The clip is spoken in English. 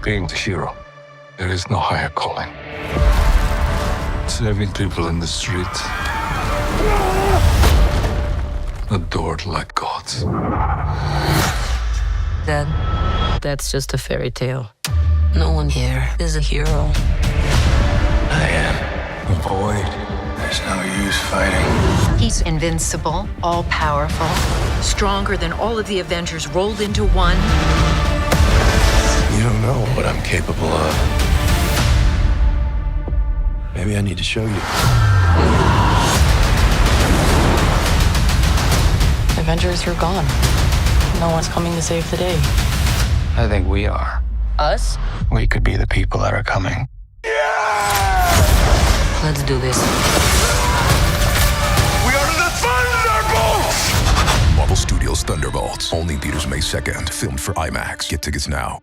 being the hero. There is no higher calling. Serving people in the streets. Adored like gods. Dad, that's just a fairy tale. No one here is a hero. I am a void. There's no use fighting. He's invincible, all-powerful, stronger than all of the Avengers rolled into one. You don't know what I'm capable of. Maybe I need to show you. Avengers, you're gone. No one's coming to save the day. I think we are. Us? We could be the people that are coming. Let's do this. We are the Thunderbolts! Marvel Studios Thunderbolts. Only theaters May 2nd. Filmed for IMAX. Get tickets now.